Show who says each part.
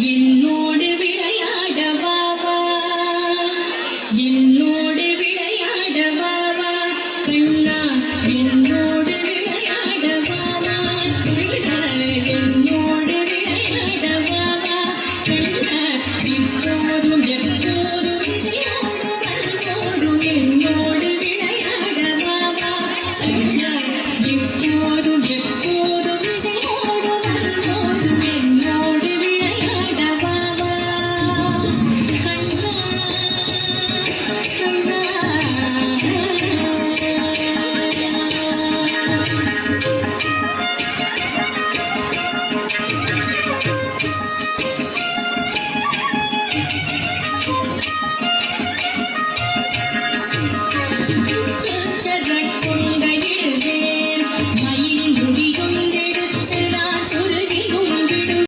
Speaker 1: என்னோடு விளையாட வாவா, என்னோடு விளையாட வாவா கண்ணா, என்னோடு விளையாட வாவா கண்ணா, என்னோடு விளையாட வாவா கண்ணா, இப்போதும் எப்போதும் இசையோடு வரும்போதும் என்னோடு விளையாட வாவா கண்ணா, இப்போதும் எப்போதும் இசையோடு